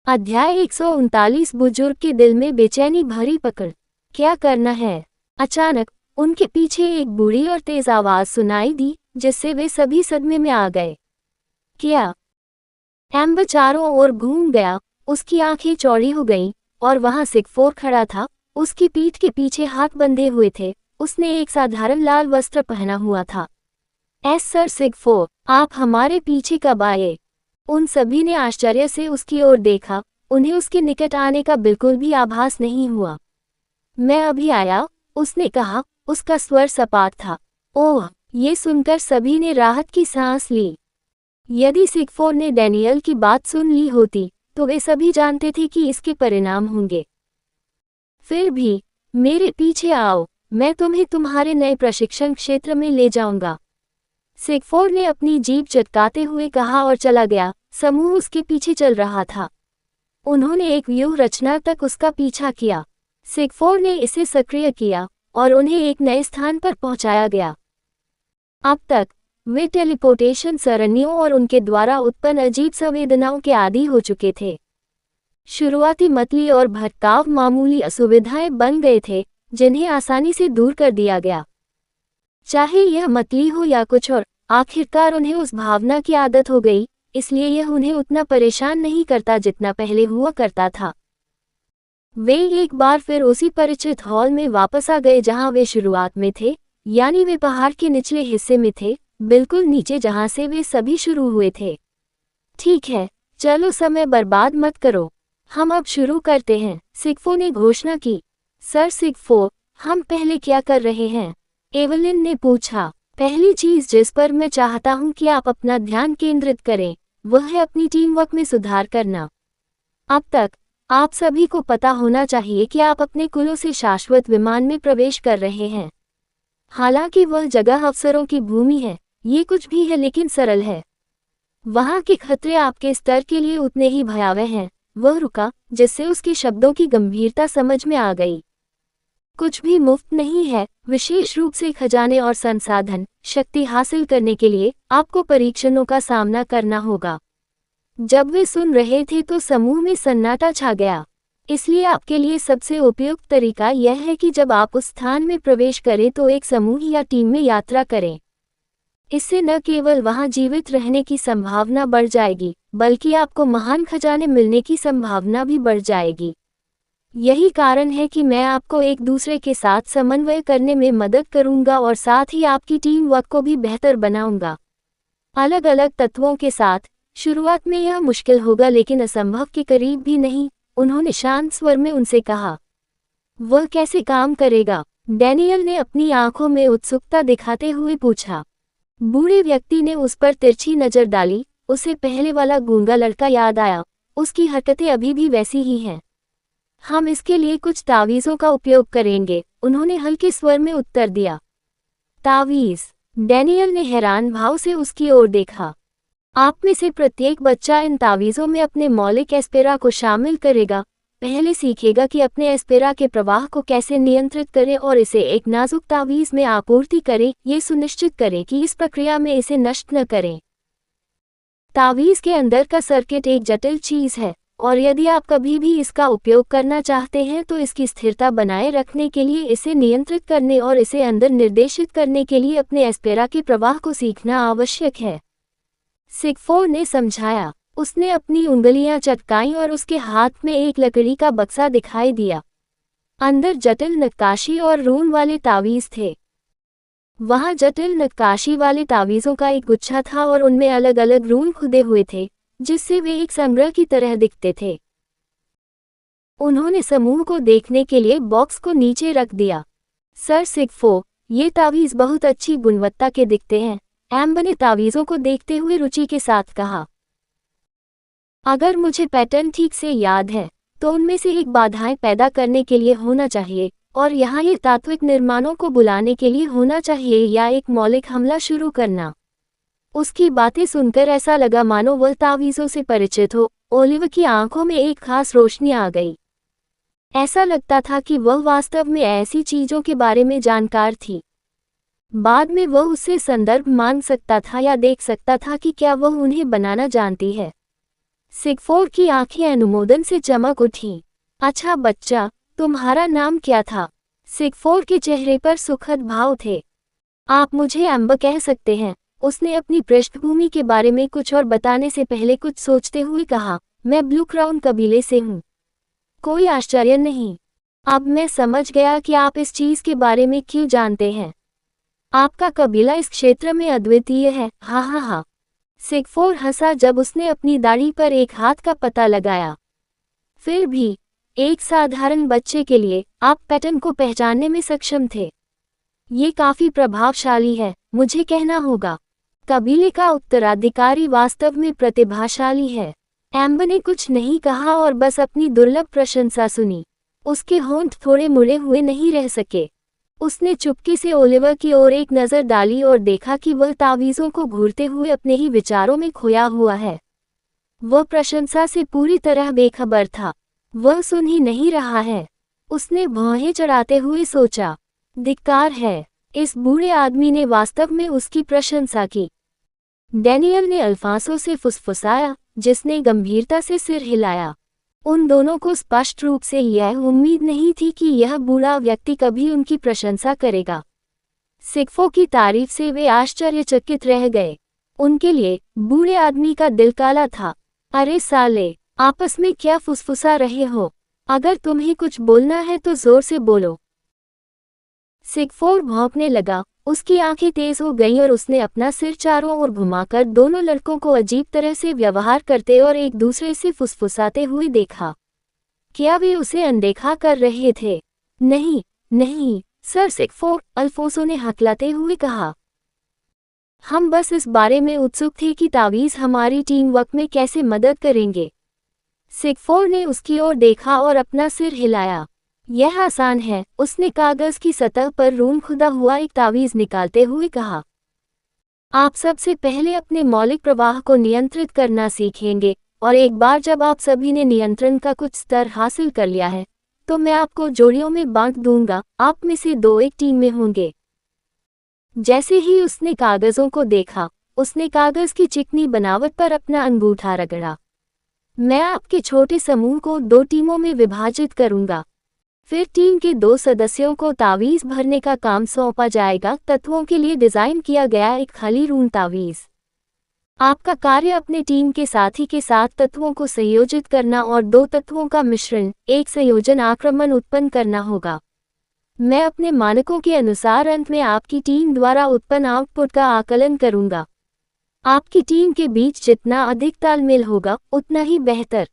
अध्याय 139। बुजुर्ग के दिल में बेचैनी भरी पकड़। क्या करना है? अचानक उनके पीछे एक बूढ़ी और तेज आवाज सुनाई दी, जिससे वे सभी सदमे में आ गए। क्या? एम्बर चारों ओर घूम गया, उसकी आंखें चौड़ी हो गईं, और वहां सिगफोर खड़ा था। उसकी पीठ के पीछे हाथ बंधे हुए थे। उसने एक साधारण लाल वस्त्र पहना हुआ था। सर सिगफोर, आप हमारे पीछे कब आए? उन सभी ने आश्चर्य से उसकी ओर देखा। उन्हें उसके निकट आने का बिल्कुल भी आभास नहीं हुआ। मैं अभी आया, उसने कहा। उसका स्वर सपाट था। ओह! ये सुनकर सभी ने राहत की सांस ली। यदि सिगफोर ने डैनियल की बात सुन ली होती, तो वे सभी जानते थे कि इसके परिणाम होंगे। फिर भी, मेरे पीछे आओ, मैं तुम्हें तुम्हारे नए प्रशिक्षण क्षेत्र में ले जाऊंगा, सिगफोर ने अपनी जीभ चटकाते हुए कहा और चला गया। समूह उसके पीछे चल रहा था। उन्होंने एक व्यूह रचना तक उसका पीछा किया। सिगफोर ने इसे सक्रिय किया और उन्हें एक नए स्थान पर पहुंचाया गया। अब तक वे टेलीपोर्टेशन सरणियों और उनके द्वारा उत्पन्न अजीब संवेदनाओं के आदी हो चुके थे। शुरुआती मतली और भटकाव मामूली असुविधाएं बन गए थे, जिन्हें आसानी से दूर कर दिया गया। चाहे यह मतली हो या कुछ और, आखिरकार उन्हें उस भावना की आदत हो गई, इसलिए यह उन्हें उतना परेशान नहीं करता जितना पहले हुआ करता था। वे एक बार फिर उसी परिचित हॉल में वापस आ गए जहां वे शुरुआत में थे, यानी वे पहाड़ के निचले हिस्से में थे, बिल्कुल नीचे जहां से वे सभी शुरू हुए थे। ठीक है, चलो समय बर्बाद मत करो, हम अब शुरू करते हैं, सिगफोर ने घोषणा की। सर सिगफोर, हम पहले क्या कर रहे हैं? एवलिन ने पूछा। पहली चीज जिस पर मैं चाहता हूं कि आप अपना ध्यान केंद्रित करें, वह है अपनी टीम वर्क में सुधार करना। अब तक आप सभी को पता होना चाहिए कि आप अपने कुलों से शाश्वत विमान में प्रवेश कर रहे हैं। हालांकि वह जगह अवसरों की भूमि है, ये कुछ भी है लेकिन सरल है। वहां के खतरे आपके स्तर के लिए उतने ही भयावह हैं। वह रुका, जिससे उसके शब्दों की गंभीरता समझ में आ गई। कुछ भी मुफ्त नहीं है, विशेष रूप से खजाने और संसाधन, शक्ति हासिल करने के लिए आपको परीक्षणों का सामना करना होगा। जब वे सुन रहे थे तो समूह में सन्नाटा छा गया। इसलिए आपके लिए सबसे उपयुक्त तरीका यह है कि जब आप उस स्थान में प्रवेश करें तो एक समूह या टीम में यात्रा करें। इससे न केवल वहां जीवित रहने की संभावना बढ़ जाएगी, बल्कि आपको महान खजाने मिलने की संभावना भी बढ़ जाएगी। यही कारण है कि मैं आपको एक दूसरे के साथ समन्वय करने में मदद करूंगा और साथ ही आपकी टीम वर्क को भी बेहतर बनाऊंगा। अलग अलग तत्वों के साथ शुरुआत में यह मुश्किल होगा लेकिन असंभव के करीब भी नहीं, उन्होंने शांत स्वर में उनसे कहा। वह कैसे काम करेगा? डैनियल ने अपनी आंखों में उत्सुकता दिखाते हुए पूछा। बूढ़े व्यक्ति ने उस पर तिरछी नजर डाली। उसे पहले वाला गूंगा लड़का याद आया। उसकी हरकतें अभी भी वैसी ही हैं। हम इसके लिए कुछ तावीज़ों का उपयोग करेंगे, उन्होंने हल्के स्वर में उत्तर दिया। तावीज़? डैनियल ने हैरान भाव से उसकी ओर देखा। आप में से प्रत्येक बच्चा इन तावीज़ों में अपने मौलिक एस्पेरा को शामिल करेगा, पहले सीखेगा कि अपने एस्पेरा के प्रवाह को कैसे नियंत्रित करें और इसे एक नाजुक तावीज़ में आपूर्ति करें। ये सुनिश्चित करें कि इस प्रक्रिया में इसे नष्ट न करें। तावीज़ के अंदर का सर्किट एक जटिल चीज़ है, और यदि आप कभी भी इसका उपयोग करना चाहते हैं तो इसकी स्थिरता बनाए रखने के लिए इसे नियंत्रित करने और इसे अंदर निर्देशित करने के लिए अपने एस्पेरा के प्रवाह को सीखना आवश्यक है, सिगफोर ने समझाया। उसने अपनी उंगलियां चटकाईं और उसके हाथ में एक लकड़ी का बक्सा दिखाई दिया। अंदर जटिल नक्काशी और रून वाले तावीज़ थे। वहां जटिल नक्काशी वाले तावीज़ों का एक गुच्छा था और उनमें अलग अलग रून खुदे हुए थे, जिससे वे एक संग्रह की तरह दिखते थे। उन्होंने समूह को देखने के लिए बॉक्स को नीचे रख दिया। सर सिगफोर, ये तावीज़ बहुत अच्छी गुणवत्ता के दिखते हैं, एम्बर ने तावीज़ों को देखते हुए रुचि के साथ कहा। अगर मुझे पैटर्न ठीक से याद है, तो उनमें से एक बाधाएं पैदा करने के लिए होना चाहिए, और यहाँ ये तात्विक निर्माणों को बुलाने के लिए होना चाहिए या एक मौलिक हमला शुरू करना। उसकी बातें सुनकर ऐसा लगा मानो वह तावीज़ों से परिचित हो। ओलिव की आंखों में एक खास रोशनी आ गई। ऐसा लगता था कि वह वास्तव में ऐसी चीजों के बारे में जानकार थी। बाद में वह उससे संदर्भ मांग सकता था या देख सकता था कि क्या वह उन्हें बनाना जानती है। सिगफोर की आंखें अनुमोदन से चमक उठी। अच्छा बच्चा, तुम्हारा नाम क्या था? सिगफोर के चेहरे पर सुखद भाव थे। आप मुझे एम्बर कह सकते हैं, उसने अपनी पृष्ठभूमि के बारे में कुछ और बताने से पहले कुछ सोचते हुए कहा। मैं ब्लू क्राउन कबीले से हूँ। कोई आश्चर्य नहीं। अब मैं समझ गया कि आप इस चीज के बारे में क्यों जानते हैं। आपका कबीला इस क्षेत्र में अद्वितीय है। हाँ हाँ हाँ। सिगफोर हंसा जब उसने अपनी दाढ़ी पर एक हाथ का पता लगाया। फिर भी एक साधारण बच्चे के लिए आप पैटर्न को पहचानने में सक्षम थे। ये काफी प्रभावशाली है, मुझे कहना होगा। कबीले का उत्तराधिकारी वास्तव में प्रतिभाशाली है। एम्बर ने कुछ नहीं कहा और बस अपनी दुर्लभ प्रशंसा सुनी। उसके होंठ थोड़े मुड़े हुए नहीं रह सके। उसने चुपके से ओलिवर की ओर एक नज़र डाली और देखा कि वह तावीज़ों को घूरते हुए अपने ही विचारों में खोया हुआ है। वह प्रशंसा से पूरी तरह बेखबर था। वह सुन ही नहीं रहा है। उसने भौहें चढ़ाते हुए सोचा, धिक्कार है, इस बूढ़े आदमी ने वास्तव में उसकी प्रशंसा की। डैनियल ने अल्फांसो से फुसफुसाया, जिसने गंभीरता से सिर हिलाया। उन दोनों को स्पष्ट रूप से यह उम्मीद नहीं थी कि यह बूढ़ा व्यक्ति कभी उनकी प्रशंसा करेगा। सिगफो की तारीफ से वे आश्चर्यचकित रह गए। उनके लिए बूढ़े आदमी का दिल काला था। अरे साले, आपस में क्या फुसफुसा रहे हो? अगर तुम्हें कुछ बोलना है तो जोर से बोलो। सिगफोर भौंकने लगा। उसकी आंखें तेज हो गईं और उसने अपना सिर चारों ओर घुमाकर दोनों लड़कों को अजीब तरह से व्यवहार करते और एक दूसरे से फुसफुसाते हुए देखा। क्या वे उसे अनदेखा कर रहे थे? नहीं, नहीं, सर सिगफोर, अल्फोंसो ने हकलाते हुए कहा। हम बस इस बारे में उत्सुक थे कि तावीज़ हमारी टीम वर्क में कैसे मदद करेंगे। सिगफोर ने उसकी ओर देखा और अपना सिर हिलाया। यह आसान है, उसने कागज की सतह पर रूम खुदा हुआ एक तावीज़ निकालते हुए कहा। आप सबसे पहले अपने मौलिक प्रवाह को नियंत्रित करना सीखेंगे, और एक बार जब आप सभी ने नियंत्रण का कुछ स्तर हासिल कर लिया है, तो मैं आपको जोड़ियों में बांट दूंगा। आप में से दो एक टीम में होंगे। जैसे ही उसने कागजों को देखा, उसने कागज की चिकनी बनावट पर अपना अंगूठा रगड़ा। मैं आपके छोटे समूह को दो टीमों में विभाजित करूंगा। फिर टीम के दो सदस्यों को तावीज़ भरने का काम सौंपा जाएगा। तत्वों के लिए डिज़ाइन किया गया एक खाली रून तावीज़। आपका कार्य अपने टीम के साथी के साथ तत्वों को संयोजित करना और दो तत्वों का मिश्रण, एक संयोजन आक्रमण उत्पन्न करना होगा। मैं अपने मानकों के अनुसार अंत में आपकी टीम द्वारा उत्पन्न आउटपुट का आकलन करूंगा। आपकी टीम के बीच जितना अधिक तालमेल होगा, उतना ही बेहतर।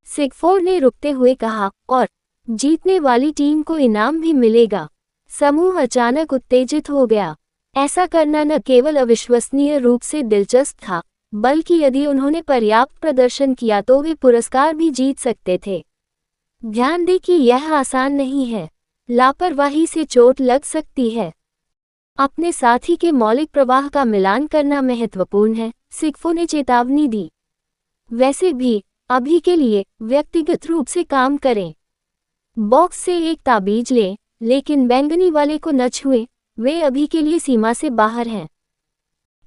सिगफोर ने रुकते हुए कहा, और जीतने वाली टीम को इनाम भी मिलेगा। समूह अचानक उत्तेजित हो गया। ऐसा करना न केवल अविश्वसनीय रूप से दिलचस्प था, बल्कि यदि उन्होंने पर्याप्त प्रदर्शन किया तो वे पुरस्कार भी जीत सकते थे। ध्यान दें कि यह आसान नहीं है। लापरवाही से चोट लग सकती है। अपने साथी के मौलिक प्रवाह का मिलान करना महत्वपूर्ण है, सिगफो ने चेतावनी दी। वैसे भी, अभी के लिए, व्यक्तिगत रूप से काम करें। बॉक्स से एक ताबीज लें, लेकिन बैंगनी वाले को न छुएं, वे अभी के लिए सीमा से बाहर हैं।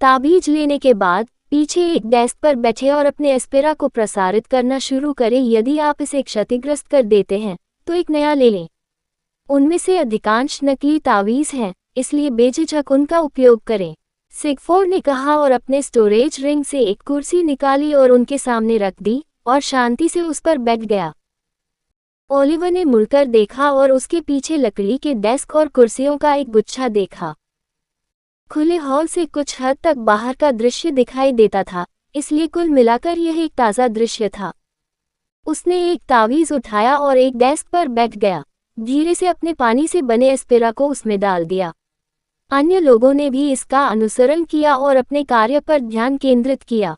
ताबीज लेने के बाद, पीछे एक डेस्क पर बैठे और अपने एस्पेरा को प्रसारित करना शुरू करें। यदि आप इसे क्षतिग्रस्त कर देते हैं, तो एक नया ले लें। उनमें से अधिकांश नकली तावीज़ हैं, इसलिए बेझिझक उनका उपयोग करें। सिगफोर ने कहा और अपने स्टोरेज रिंग से एक कुर्सी निकाली और उनके सामने रख दी, और शांति से उस पर बैठ गया। ओलिवर ने मुड़कर देखा और उसके पीछे लकड़ी के डेस्क और कुर्सियों का एक गुच्छा देखा। खुले हॉल से कुछ हद तक बाहर का दृश्य दिखाई देता था, इसलिए कुल मिलाकर यह एक ताज़ा दृश्य था। उसने एक तावीज़ उठाया और एक डेस्क पर बैठ गया। धीरे से अपने पानी से बने एस्पेरा को उसमें डाल दिया। अन्य लोगों ने भी इसका अनुसरण किया और अपने कार्य पर ध्यान केंद्रित किया।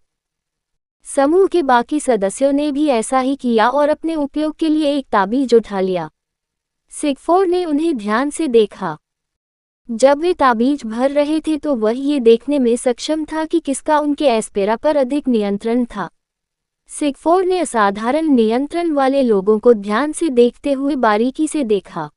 समूह के बाकी सदस्यों ने भी ऐसा ही किया और अपने उपयोग के लिए एक ताबीज उठा लिया। सिगफोर ने उन्हें ध्यान से देखा। जब वे ताबीज भर रहे थे तो वह ये देखने में सक्षम था कि किसका उनके एस्पेरा पर अधिक नियंत्रण था। सिगफोर ने असाधारण नियंत्रण वाले लोगों को ध्यान से देखते हुए बारीकी से देखा।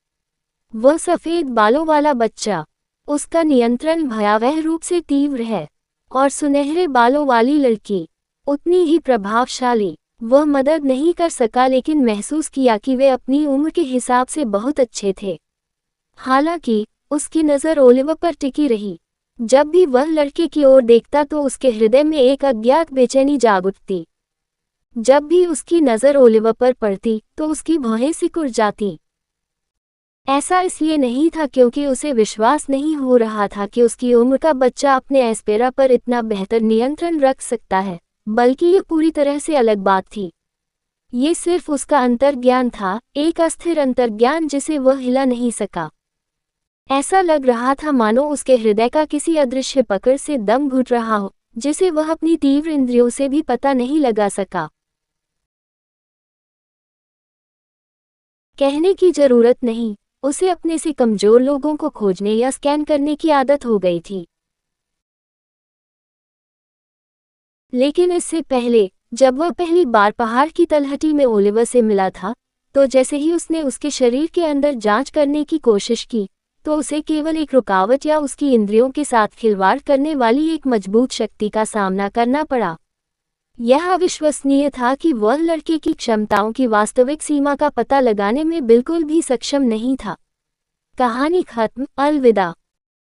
वह सफ़ेद बालों वाला बच्चा, उसका नियंत्रण भयावह रूप से तीव्र है, और सुनहरे बालों वाली लड़की, उतनी ही प्रभावशाली। वह मदद नहीं कर सका लेकिन महसूस किया कि वे अपनी उम्र के हिसाब से बहुत अच्छे थे। हालांकि उसकी नज़र ओलिवर पर टिकी रही। जब भी वह लड़के की ओर देखता तो उसके हृदय में एक अज्ञात बेचैनी जाग उठती। जब भी उसकी नज़र ओलिवर पर पड़ती तो उसकी भौहें सिकुड़ जाती। ऐसा इसलिए नहीं था क्योंकि उसे विश्वास नहीं हो रहा था कि उसकी उम्र का बच्चा अपने एस्पेरा पर इतना बेहतर नियंत्रण रख सकता है, बल्कि ये पूरी तरह से अलग बात थी। ये सिर्फ उसका अंतर्ज्ञान था, एक अस्थिर अंतर्ज्ञान जिसे वह हिला नहीं सका। ऐसा लग रहा था मानो उसके हृदय का किसी अदृश्य पकड़ से दम घुट रहा हो, जिसे वह अपनी तीव्र इंद्रियों से भी पता नहीं लगा सका। कहने की जरूरत नहीं, उसे अपने से कमजोर लोगों को खोजने या स्कैन करने की आदत हो गई थी। लेकिन इससे पहले, जब वह पहली बार पहाड़ की तलहटी में ओलिवर से मिला था, तो जैसे ही उसने उसके शरीर के अंदर जांच करने की कोशिश की, तो उसे केवल एक रुकावट या उसकी इंद्रियों के साथ खिलवाड़ करने वाली एक मजबूत शक्ति का सामना करना पड़ा। यह अविश्वसनीय था कि वह लड़के की क्षमताओं की वास्तविक सीमा का पता लगाने में बिल्कुल भी सक्षम नहीं था। कहानी खत्म। अलविदा।